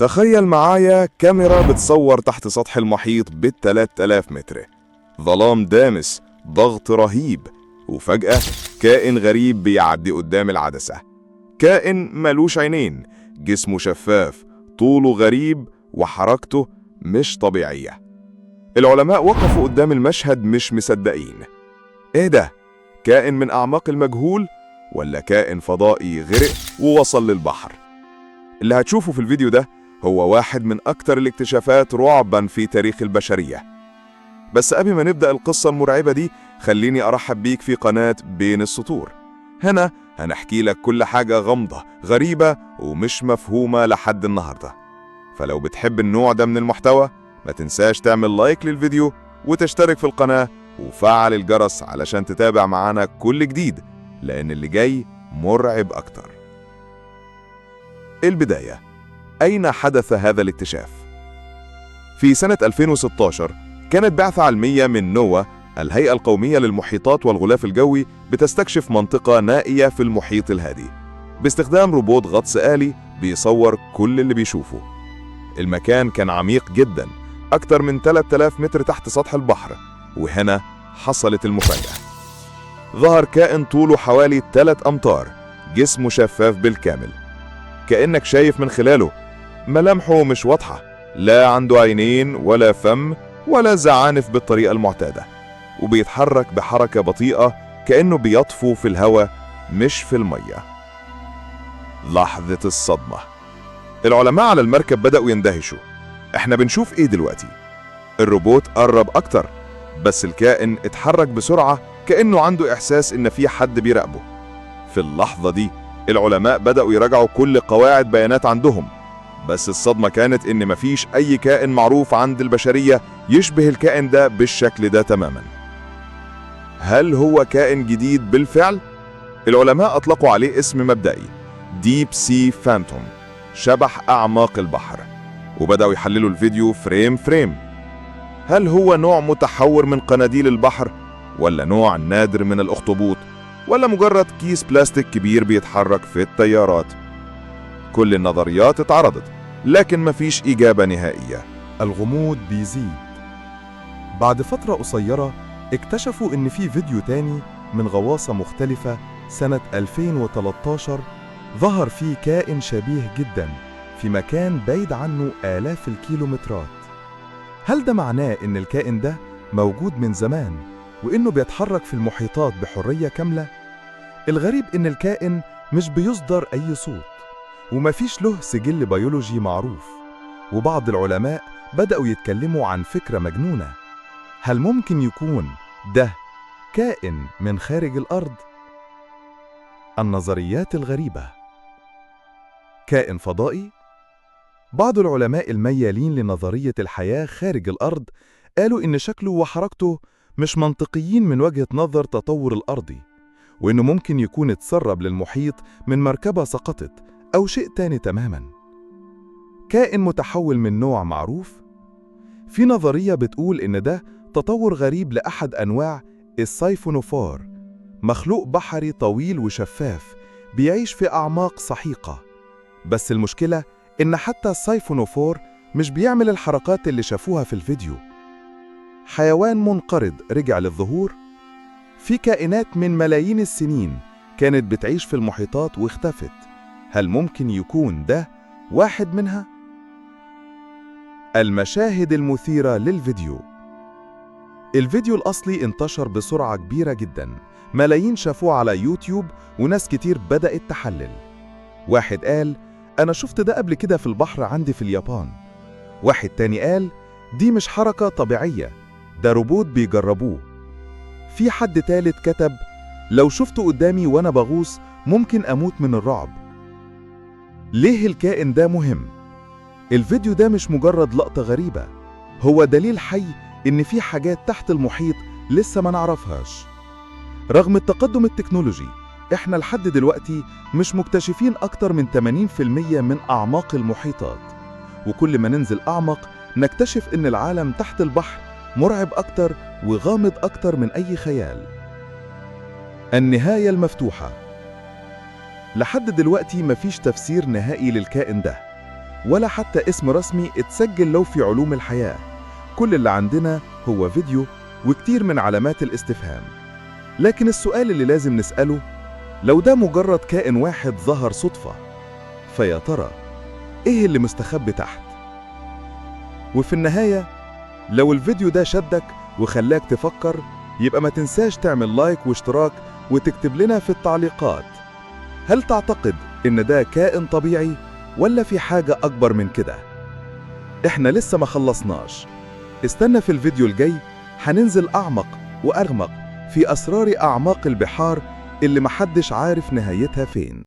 تخيل معايا كاميرا بتصور تحت سطح المحيط ب3000 متر، ظلام دامس، ضغط رهيب، وفجأة كائن غريب بيعدي قدام العدسة. كائن ملوش عينين، جسمه شفاف، طوله غريب، وحركته مش طبيعية. العلماء وقفوا قدام المشهد مش مصدقين. ايه ده؟ كائن من أعماق المجهول ولا كائن فضائي غرق ووصل للبحر؟ اللي هتشوفه في الفيديو ده هو واحد من أكتر الاكتشافات رعباً في تاريخ البشرية. بس قبل ما نبدأ القصة المرعبة دي، خليني أرحب بيك في قناة بين السطور. هنا هنحكي لك كل حاجة غامضة، غريبة، ومش مفهومة لحد النهاردة. فلو بتحب النوع ده من المحتوى، ما تنساش تعمل لايك للفيديو وتشترك في القناة وفعل الجرس علشان تتابع معانا كل جديد، لأن اللي جاي مرعب أكتر. البداية، أين حدث هذا الاكتشاف؟ في سنة 2016 كانت بعثة علمية من نوا، الهيئة القومية للمحيطات والغلاف الجوي، بتستكشف منطقة نائية في المحيط الهادي باستخدام روبوت غطس آلي بيصور كل اللي بيشوفه. المكان كان عميق جدا، أكتر من 3000 متر تحت سطح البحر، وهنا حصلت المفاجأة. ظهر كائن طوله حوالي 3 أمتار، جسمه شفاف بالكامل، كأنك شايف من خلاله. ملامحه مش واضحة، لا عنده عينين ولا فم ولا زعانف بالطريقة المعتادة، وبيتحرك بحركة بطيئة كأنه بيطفو في الهواء مش في المية. لحظة الصدمة، العلماء على المركب بدأوا يندهشوا. احنا بنشوف ايه دلوقتي؟ الروبوت قرب اكتر، بس الكائن اتحرك بسرعة كأنه عنده احساس ان في حد بيراقبه. في اللحظة دي العلماء بدأوا يراجعوا كل قواعد بيانات عندهم، بس الصدمة كانت ان مفيش اي كائن معروف عند البشرية يشبه الكائن ده بالشكل ده تماما. هل هو كائن جديد بالفعل؟ العلماء اطلقوا عليه اسم مبدئي، ديب سي فانتوم، شبح اعماق البحر، وبدأوا يحللوا الفيديو فريم فريم. هل هو نوع متحور من قناديل البحر، ولا نوع نادر من الاخطبوط، ولا مجرد كيس بلاستيك كبير بيتحرك في التيارات؟ كل النظريات اتعرضت، لكن مفيش إجابة نهائية. الغموض بيزيد. بعد فترة قصيرة اكتشفوا إن في فيديو تاني من غواصة مختلفة سنة 2013 ظهر فيه كائن شبيه جدا في مكان بعيد عنه آلاف الكيلومترات. هل ده معناه إن الكائن ده موجود من زمان وإنه بيتحرك في المحيطات بحرية كاملة؟ الغريب إن الكائن مش بيصدر أي صوت، ومفيش له سجل بيولوجي معروف، وبعض العلماء بدأوا يتكلموا عن فكرة مجنونة. هل ممكن يكون ده كائن من خارج الأرض؟ النظريات الغريبة. كائن فضائي؟ بعض العلماء الميالين لنظرية الحياة خارج الأرض قالوا إن شكله وحركته مش منطقيين من وجهة نظر تطور الأرضي، وإنه ممكن يكون اتسرب للمحيط من مركبة سقطت أو شيء تاني تماماً. كائن متحول من نوع معروف؟ في نظرية بتقول إن ده تطور غريب لأحد أنواع السايفونوفور، مخلوق بحري طويل وشفاف بيعيش في أعماق سحيقة. بس المشكلة إن حتى السايفونوفور مش بيعمل الحركات اللي شافوها في الفيديو. حيوان منقرض رجع للظهور؟ في كائنات من ملايين السنين كانت بتعيش في المحيطات واختفت. هل ممكن يكون ده واحد منها؟ المشاهد المثيرة للفيديو. الفيديو الأصلي انتشر بسرعة كبيرة جدا، ملايين شافوه على يوتيوب وناس كتير بدأت تحلل. واحد قال أنا شفت ده قبل كده في البحر عندي في اليابان. واحد تاني قال دي مش حركة طبيعية، ده روبوت بيجربوه. في حد تالت كتب لو شفته قدامي وأنا بغوص ممكن أموت من الرعب. ليه الكائن ده مهم؟ الفيديو ده مش مجرد لقطة غريبة، هو دليل حي إن في حاجات تحت المحيط لسه ما نعرفهاش. رغم التقدم التكنولوجي، إحنا لحد دلوقتي مش مكتشفين أكتر من 80% من أعماق المحيطات، وكل ما ننزل أعمق نكتشف إن العالم تحت البحر مرعب أكتر وغامض أكتر من أي خيال. النهاية المفتوحة. لحد دلوقتي مفيش تفسير نهائي للكائن ده. ولا حتى اسم رسمي اتسجل له في علوم الحياة. كل اللي عندنا هو فيديو وكتير من علامات الاستفهام. لكن السؤال اللي لازم نسأله، لو ده مجرد كائن واحد ظهر صدفة، فيا ترى إيه اللي مستخبي تحت؟ وفي النهاية، لو الفيديو ده شدك وخلاك تفكر، يبقى ما تنساش تعمل لايك واشتراك وتكتب لنا في التعليقات، هل تعتقد إن ده كائن طبيعي ولا في حاجة أكبر من كده؟ إحنا لسه ما خلصناش. استنى في الفيديو الجاي، هننزل أعمق وأغمق في أسرار أعماق البحار اللي محدش عارف نهايتها فين.